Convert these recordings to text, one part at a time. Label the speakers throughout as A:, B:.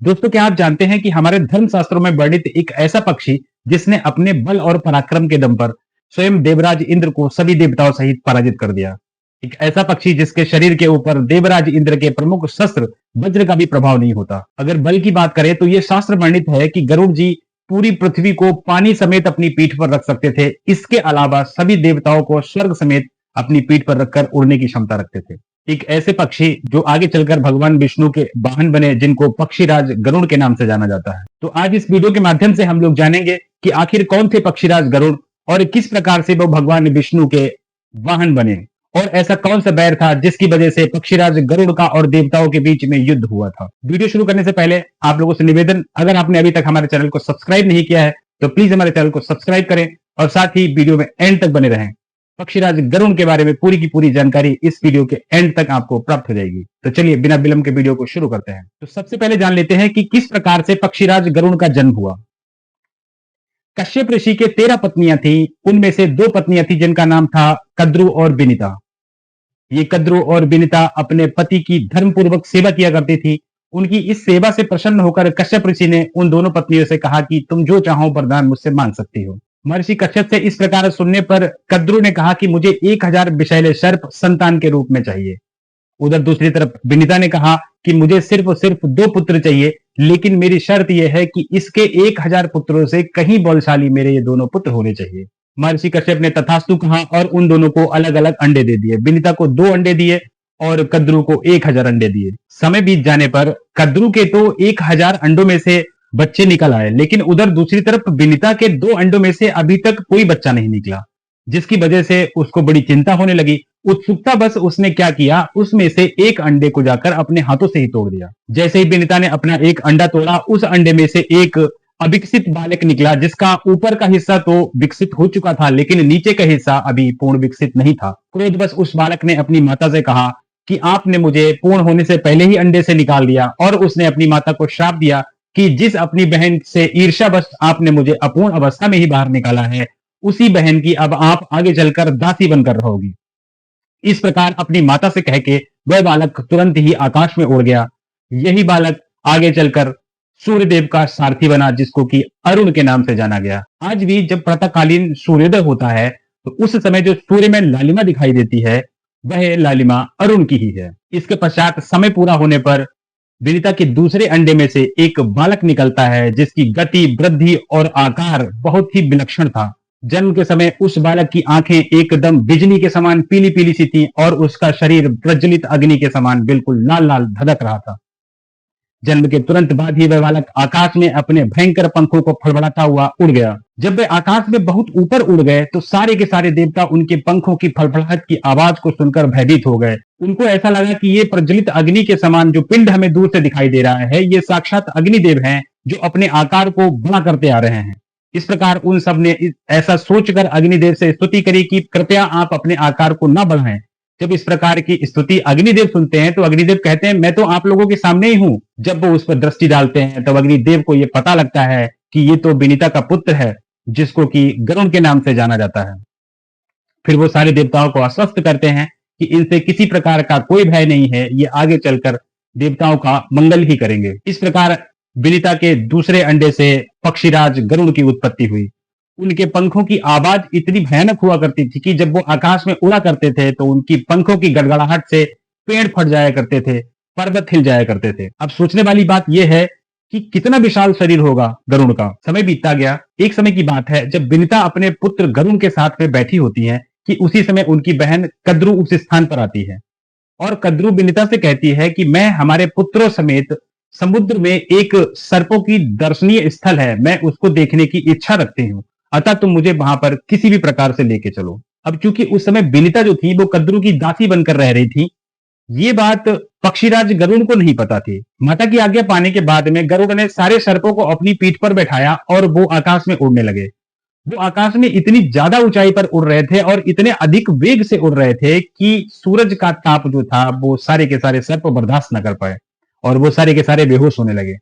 A: दोस्तों, क्या आप जानते हैं कि हमारे धर्म शास्त्रों में वर्णित एक ऐसा पक्षी जिसने अपने बल और पराक्रम के दम पर स्वयं देवराज इंद्र को सभी देवताओं सहित पराजित कर दिया। एक ऐसा पक्षी जिसके शरीर के ऊपर देवराज इंद्र के प्रमुख शस्त्र वज्र का भी प्रभाव नहीं होता। अगर बल की बात करें तो ये शास्त्र वर्णित है कि गरुड़ जी पूरी पृथ्वी को पानी समेत अपनी पीठ पर रख सकते थे। इसके अलावा सभी देवताओं को स्वर्ग समेत अपनी पीठ पर रखकर उड़ने की क्षमता रखते थे। एक ऐसे पक्षी जो आगे चलकर भगवान विष्णु के वाहन बने, जिनको पक्षीराज गरुड़ के नाम से जाना जाता है। तो आज इस वीडियो के माध्यम से हम लोग जानेंगे कि आखिर कौन थे पक्षीराज गरुड़ और किस प्रकार से वो भगवान विष्णु के वाहन बने, और ऐसा कौन सा बैर था जिसकी वजह से पक्षीराज गरुड़ का और देवताओं के बीच में युद्ध हुआ था। वीडियो शुरू करने से पहले आप लोगों से निवेदन, अगर आपने अभी तक हमारे चैनल को सब्सक्राइब नहीं किया है तो प्लीज हमारे चैनल को सब्सक्राइब करें और साथ ही वीडियो में एंड तक बने रहें। पक्षीराज गरुड़ के बारे में पूरी की पूरी जानकारी इस वीडियो के एंड तक आपको प्राप्त हो जाएगी। तो चलिए बिना विलंब के वीडियो को शुरू करते हैं। तो सबसे पहले जान लेते हैं कि किस प्रकार से पक्षीराज गरुड़ का जन्म हुआ। कश्यप ऋषि के 13 पत्नियां थी। उनमें से 2 पत्नियां थी जिनका नाम था कद्रु और विनिता। ये कद्रु और विनिता अपने पति की धर्मपूर्वक सेवा किया करती थी। उनकी इस सेवा से प्रसन्न होकर कश्यप ऋषि ने उन दोनों पत्नियों से कहा कि तुम जो चाहो वरदान मुझसे मांग सकती हो। महर्षि कश्यप से इस प्रकार सुनने पर कद्रु ने कहा कि मुझे 1000 विषैले सर्प संतान के रूप में चाहिए। उधर दूसरी तरफ विनिता ने कहा कि मुझे सिर्फ और सिर्फ 2 पुत्र चाहिए, लेकिन मेरी शर्त यह है कि इसके 1000 पुत्रों से कहीं बलशाली मेरे ये दोनों पुत्र होने चाहिए। महर्षि कश्यप ने तथास्तु कहा और उन दोनों को अलग अलग अंडे दे दिए। विनिता को 2 अंडे दिए और कद्रु को 1000 अंडे दिए। समय बीत जाने पर कद्रु के तो 1000 अंडों में से बच्चे निकल आए, लेकिन उधर दूसरी तरफ विनिता के 2 अंडों में से अभी तक कोई बच्चा नहीं निकला, जिसकी वजह से उसको बड़ी चिंता होने लगी। उत्सुकता बस उसने क्या किया, उसमें से एक अंडे को जाकर अपने हाथों से ही तोड़ दिया। जैसे ही विनिता ने अपना एक अंडा तोड़ा, उस अंडे में से एक अविकसित बालक निकला, जिसका ऊपर का हिस्सा तो विकसित हो चुका था, लेकिन नीचे का हिस्सा अभी पूर्ण विकसित नहीं था। क्रोधवश उस बालक ने अपनी माता से कहा कि आपने मुझे पूर्ण होने से पहले ही अंडे से निकाल दिया, और उसने अपनी माता को श्राप दिया कि जिस अपनी बहन से ईर्ष्यावश आपने मुझे अपूर्ण अवस्था में ही बाहर निकाला है, उसी बहन की अब आप आगे चलकर दासी बनकर रहोगी। इस प्रकार अपनी माता से कह के वह बालक तुरंत ही आकाश में उड़ गया। यही बालक आगे चलकर सूर्यदेव का सारथी बना, जिसको कि अरुण के नाम से जाना गया। आज भी जब प्रातःकालीन सूर्योदय होता है तो उस समय जो सूर्य में लालिमा दिखाई देती है, वह लालिमा अरुण की ही है। इसके पश्चात समय पूरा होने पर विनिता के दूसरे अंडे में से एक बालक निकलता है, जिसकी गति, वृद्धि और आकार बहुत ही विलक्षण था। जन्म के समय उस बालक की आंखें एकदम बिजली के समान पीली पीली सी थी और उसका शरीर प्रज्वलित अग्नि के समान बिल्कुल लाल लाल धधक रहा था। जन्म के तुरंत बाद ही वह बालक आकाश में अपने भयंकर पंखों को फड़फड़ाता हुआ उड़ गया। जब वे आकाश में बहुत ऊपर उड़ गए तो सारे के सारे देवता उनके पंखों की फड़फड़ाहट की आवाज को सुनकर भयभीत हो गए। उनको ऐसा लगा कि ये प्रज्वलित अग्नि के समान जो पिंड हमें दूर से दिखाई दे रहा है, ये साक्षात अग्निदेव हैं जो अपने आकार को बड़ा करते आ रहे हैं। इस प्रकार उन सब ने ऐसा सोचकर अग्निदेव से स्तुति करी कि कृपया आप अपने आकार को न बढ़ाएं। जब इस प्रकार की स्तुति अग्निदेव सुनते हैं तो अग्निदेव कहते हैं, मैं तो आप लोगों के सामने ही हूं। जब वो उस पर दृष्टि डालते हैं तब अग्निदेव को यह पता लगता है कि ये तो विनिता का पुत्र है, जिसको कि गरुड़ के नाम से जाना जाता है। फिर वो सारे देवताओं को आश्वस्त करते हैं कि इनसे किसी प्रकार का कोई भय नहीं है, ये आगे चलकर देवताओं का मंगल ही करेंगे। इस प्रकार विनिता के दूसरे अंडे से पक्षीराज गरुड़ की उत्पत्ति हुई। उनके पंखों की आवाज इतनी भयानक हुआ करती थी कि जब वो आकाश में उड़ा करते थे तो उनकी पंखों की गड़गड़ाहट से पेड़ फट जाया करते थे, पर्वत हिल जाया करते थे। अब सोचने वाली बात यह है कि कितना विशाल शरीर होगा गरुड़ का। समय बीतता गया। एक समय की बात है जब विनिता अपने पुत्र गरुड़ के साथ में बैठी होती है कि उसी समय उनकी बहन कद्रु उस स्थान पर आती है और कद्रु विनिता से कहती है कि मैं हमारे पुत्रों समेत समुद्र में एक सर्पों की दर्शनीय स्थल है, मैं उसको देखने की इच्छा रखती हूँ, अतः तुम मुझे वहां पर किसी भी प्रकार से लेके चलो। अब चूंकि उस समय विनिता जो थी वो कद्रु की दासी बनकर रह रही थी, ये बात पक्षीराज गरुड़ को नहीं पता थी। माता की आज्ञा पाने के बाद में गरुड़ ने सारे सर्पों को अपनी पीठ पर बैठाया और वो आकाश में उड़ने लगे। वो आकाश में इतनी ज्यादा ऊंचाई पर उड़ रहे थे और इतने अधिक वेग से उड़ रहे थे कि सूरज का ताप जो था वो सारे के सारे सर्प बर्दाश्त न कर पाए और वो सारे के सारे बेहोश होने लगे।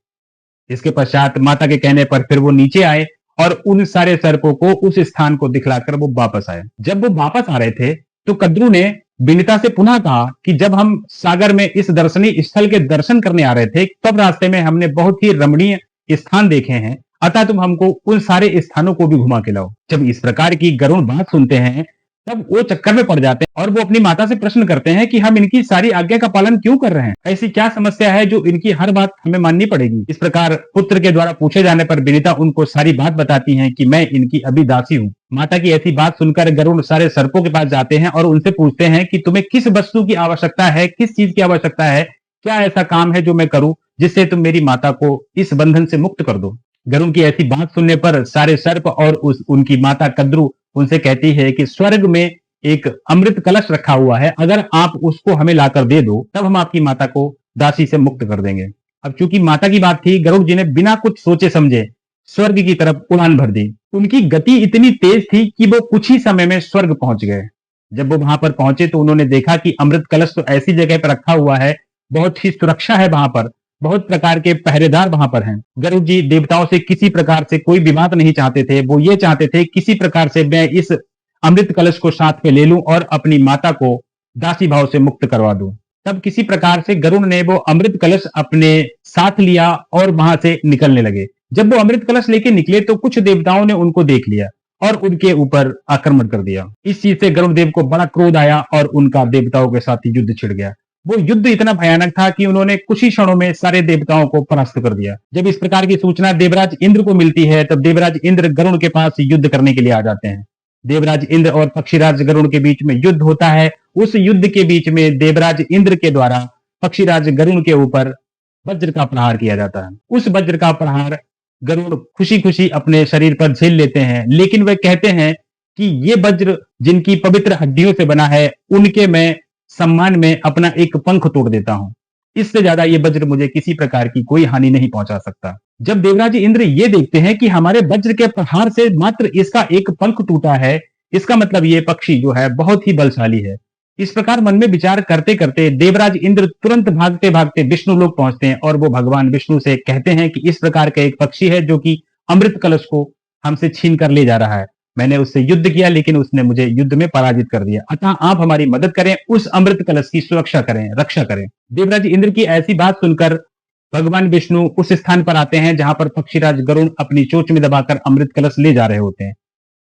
A: इसके पश्चात माता के कहने पर फिर वो नीचे आए और उन सारे सर्पों को उस स्थान को दिखलाकर वो वापस आए। जब वो वापस आ रहे थे तो कद्रु ने विनीता से पुनः कहा कि जब हम सागर में इस दर्शनीय स्थल के दर्शन करने आ रहे थे, तब रास्ते में हमने बहुत ही रमणीय स्थान देखे हैं, अतः तुम हमको उन सारे स्थानों को भी घुमा के लाओ। जब इस प्रकार की गरुड़ बात सुनते हैं, तब वो चक्कर में पड़ जाते हैं और वो अपनी माता से प्रश्न करते हैं कि हम इनकी सारी आज्ञा का पालन क्यों कर रहे हैं? ऐसी क्या समस्या है जो इनकी हर बात हमें माननी पड़ेगी? इस प्रकार पुत्र के द्वारा पूछे जाने पर विनीता उनको सारी बात बताती हैं कि मैं इनकी अभी दासी हूँ। माता की ऐसी बात सुनकर गरुड़ सारे सर्पों के पास जाते हैं और उनसे पूछते हैं कि तुम्हें किस वस्तु की आवश्यकता है, किस चीज की आवश्यकता है, क्या ऐसा काम है जो मैं करूं जिससे तुम मेरी माता को इस बंधन से मुक्त कर दो? गरुड़ की ऐसी बात सुनने पर सारे सर्प और उनकी माता कद्रु उनसे कहती है कि स्वर्ग में एक अमृत कलश रखा हुआ है, अगर आप उसको हमें लाकर दे दो तब हम आपकी माता को दासी से मुक्त कर देंगे। अब चूंकि माता की बात थी, गरुड़ जी ने बिना कुछ सोचे समझे स्वर्ग की तरफ उड़ान भर दी। उनकी गति इतनी तेज थी कि वो कुछ ही समय में स्वर्ग पहुंच गए। जब वो वहां पर पहुंचे तो उन्होंने देखा कि अमृत कलश तो ऐसी जगह पर रखा हुआ है, बहुत ही सुरक्षा है वहां पर, बहुत प्रकार के पहरेदार वहां पर हैं। गरुड़ जी देवताओं से किसी प्रकार से कोई विवाद नहीं चाहते थे, वो ये चाहते थे किसी प्रकार से मैं इस अमृत कलश को साथ में ले लूं और अपनी माता को दासी भाव से मुक्त करवा दूं। तब किसी प्रकार से गरुड़ ने वो अमृत कलश अपने साथ लिया और वहां से निकलने लगे। जब वो अमृत कलश लेके निकले तो कुछ देवताओं ने उनको देख लिया और उनके ऊपर आक्रमण कर दिया। इस चीज से गरुड़ देव को बड़ा क्रोध आया और उनका देवताओं के साथ युद्ध छिड़ गया। वो युद्ध इतना भयानक था कि उन्होंने कुछ ही क्षणों में सारे देवताओं को परास्त कर दिया। जब इस प्रकार की सूचना देवराज इंद्र को मिलती है, तब देवराज इंद्र गरुड़ के पास युद्ध करने के लिए आ जाते हैं। देवराज इंद्र और पक्षीराज गरुड़ के बीच में युद्ध होता है। उस युद्ध के बीच में देवराज इंद्र के द्वारा पक्षीराज गरुड़ के ऊपर वज्र का प्रहार किया जाता है। उस वज्र का प्रहार गरुड़ खुशी खुशी अपने शरीर पर झेल लेते हैं, लेकिन वे कहते हैं कि ये वज्र जिनकी पवित्र हड्डियों से बना है, उनके मैं सम्मान में अपना एक पंख तोड़ देता हूं। इससे ज्यादा ये वज्र मुझे किसी प्रकार की कोई हानि नहीं पहुंचा सकता। जब देवराज इंद्र ये देखते हैं कि हमारे वज्र के प्रहार से मात्र इसका एक पंख टूटा है, इसका मतलब ये पक्षी जो है बहुत ही बलशाली है। इस प्रकार मन में विचार करते करते देवराज इंद्र तुरंत भागते भागते विष्णु लोक पहुंचते हैं और वो भगवान विष्णु से कहते हैं कि इस प्रकार का एक पक्षी है जो कि अमृत कलश को हमसे छीन कर ले जा रहा है। मैंने उससे युद्ध किया लेकिन उसने मुझे युद्ध में पराजित कर दिया, अतः आप हमारी मदद करें, उस अमृत कलश की सुरक्षा करें, रक्षा करें। देवराज इंद्र की ऐसी बात सुनकर भगवान विष्णु उस स्थान पर आते हैं जहां पर पक्षीराज गरुड़ अपनी चोंच में दबाकर अमृत कलश ले जा रहे होते हैं।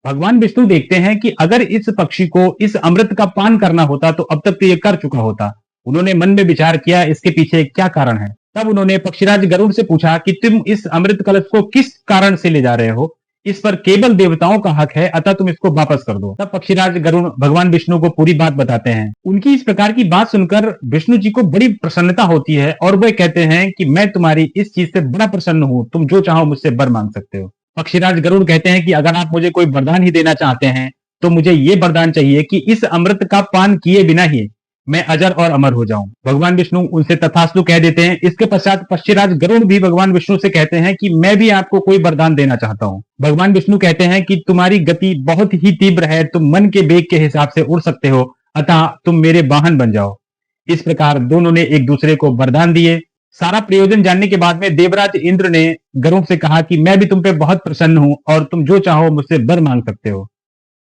A: भगवान विष्णु देखते हैं कि अगर इस पक्षी को इस अमृत का पान करना होता तो अब तक तो ये कर चुका होता। उन्होंने मन में विचार किया इसके पीछे क्या कारण है। तब उन्होंने पक्षीराज गरुड़ से पूछा कि तुम इस अमृत कलश को किस कारण से ले जा रहे हो, इस पर केवल देवताओं का हक है, अतः तुम इसको वापस कर दो। तब पक्षीराज गरुड़ भगवान विष्णु को पूरी बात बताते हैं। उनकी इस प्रकार की बात सुनकर विष्णु जी को बड़ी प्रसन्नता होती है और वे कहते हैं कि मैं तुम्हारी इस चीज से बड़ा प्रसन्न हूं, तुम जो चाहो मुझसे वर मांग सकते हो। पक्षीराज गरुड़ कहते हैं कि अगर आप मुझे कोई वरदान ही देना चाहते हैं तो मुझे ये वरदान चाहिए कि इस अमृत का पान किए बिना ही मैं अजर और अमर हो जाऊं। भगवान विष्णु उनसे तथास्तु कह देते हैं। इसके पश्चात पक्षीराज गरुड़ भी भगवान विष्णु से कहते हैं कि मैं भी आपको कोई वरदान देना चाहता हूं। भगवान विष्णु कहते हैं कि तुम्हारी गति बहुत ही तीव्र है, तुम मन के वेग के हिसाब से उड़ सकते हो, अतः तुम मेरे वाहन बन जाओ। इस प्रकार दोनों ने एक दूसरे को वरदान दिए। सारा प्रयोजन जानने के बाद में देवराज इंद्र ने गरुड़ से कहा कि मैं भी तुम पे बहुत प्रसन्न हूं और तुम जो चाहो मुझसे वर मांग सकते हो।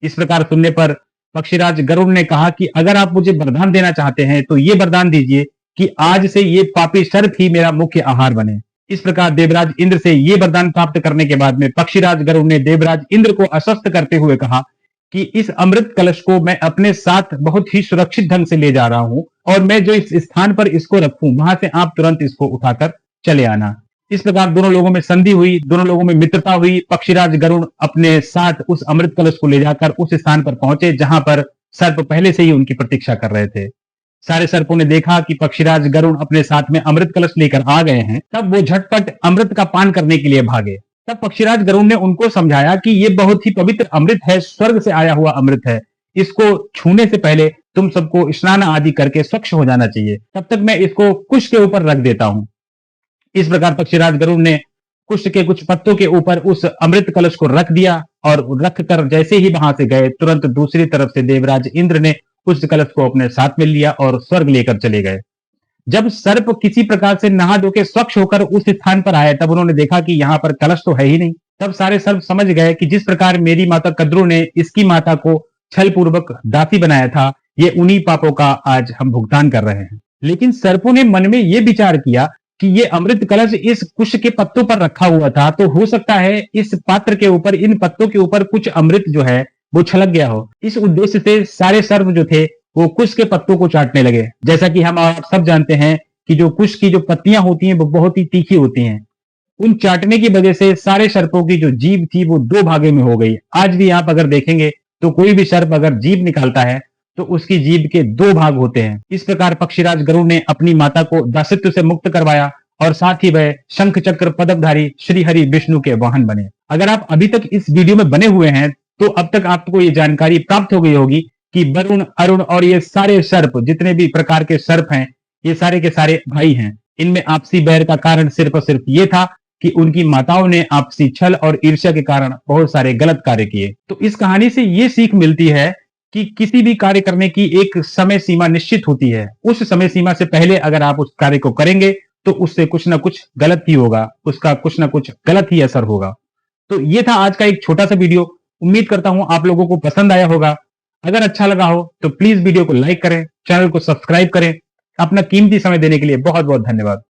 A: इस प्रकार सुनने पर पक्षीराज गरुड़ ने कहा कि अगर आप मुझे वरदान देना चाहते हैं तो ये वरदान दीजिए कि आज से ये पापी सर्प ही मेरा मुख्य आहार बने। इस प्रकार देवराज इंद्र से ये वरदान प्राप्त करने के बाद में पक्षीराज गरुड़ ने देवराज इंद्र को आश्वस्त करते हुए कहा कि इस अमृत कलश को मैं अपने साथ बहुत ही सुरक्षित ढंग से ले जा रहा हूं और मैं जो इस स्थान पर इसको रखूं वहां से आप तुरंत इसको उठाकर चले आना। इस प्रकार दोनों लोगों में संधि हुई, दोनों लोगों में मित्रता हुई। पक्षीराज गरुड़ अपने साथ उस अमृत कलश को ले जाकर उस स्थान पर पहुंचे जहां पर सर्प पहले से ही उनकी प्रतीक्षा कर रहे थे। सारे सर्पों ने देखा कि पक्षीराज गरुड़ अपने साथ में अमृत कलश लेकर आ गए हैं, तब वो झटपट अमृत का पान करने के लिए भागे। तब पक्षीराज गरुड़ ने उनको समझाया कि ये बहुत ही पवित्र अमृत है, स्वर्ग से आया हुआ अमृत है, इसको छूने से पहले तुम सबको स्नान आदि करके स्वच्छ हो जाना चाहिए, तब तक मैं इसको कुश के ऊपर रख देता हूं। इस प्रकार पक्षीराज गरुड़ ने कुश के कुछ पत्तों के ऊपर उस अमृत कलश को रख दिया और रख कर जैसे ही वहां से गए, तुरंत दूसरी तरफ से देवराज इंद्र ने उस कलश को अपने साथ में लिया और स्वर्ग लेकर चले गए। जब सर्प किसी प्रकार से नहा धो के स्वच्छ होकर उस स्थान पर आए, तब उन्होंने देखा कि यहाँ पर कलश तो है ही नहीं। तब सारे सर्प समझ गए कि जिस प्रकार मेरी माता कद्रु ने इसकी माता को छल पूर्वक दासी बनाया था, ये उन्हीं पापों का आज हम भुगतान कर रहे हैं। लेकिन सर्पों ने मन में ये विचार किया कि ये अमृत कलश इस कुश के पत्तों पर रखा हुआ था, तो हो सकता है इस पात्र के ऊपर, इन पत्तों के ऊपर कुछ अमृत जो है वो छलक गया हो। इस उद्देश्य से सारे सर्प जो थे वो कुश के पत्तों को चाटने लगे। जैसा कि हम आप सब जानते हैं कि जो कुश की जो पत्तियां होती हैं वो बहुत ही तीखी होती हैं। उन चाटने की वजह से सारे सर्पों की जो जीभ थी वो दो भागे में हो गई। आज भी आप अगर देखेंगे तो कोई भी सर्प अगर जीभ निकालता है तो उसकी जीभ के दो भाग होते हैं। इस प्रकार पक्षीराज गरुड़ ने अपनी माता को दासत्व से मुक्त करवाया और साथ ही वह शंख चक्र पदकधारी श्री हरि विष्णु के वाहन बने। अगर आप अभी तक इस वीडियो में बने हुए हैं तो अब तक आपको ये जानकारी प्राप्त हो गई होगी कि वरुण, अरुण और ये सारे सर्प, जितने भी प्रकार के सर्प हैं, ये सारे के सारे भाई हैं। इनमें आपसी बैर का कारण सिर्फ और सिर्फ ये था कि उनकी माताओं ने आपसी छल और ईर्ष्या के कारण बहुत सारे गलत कार्य किए। तो इस कहानी से ये सीख मिलती है कि किसी भी कार्य करने की एक समय सीमा निश्चित होती है। उस समय सीमा से पहले अगर आप उस कार्य को करेंगे तो उससे कुछ ना कुछ गलत ही होगा, उसका कुछ ना कुछ गलत ही असर होगा। तो ये था आज का एक छोटा सा वीडियो। उम्मीद करता हूं आप लोगों को पसंद आया होगा। अगर अच्छा लगा हो तो प्लीज वीडियो को लाइक करें, चैनल को सब्सक्राइब करें। अपना कीमती समय देने के लिए बहुत बहुत धन्यवाद।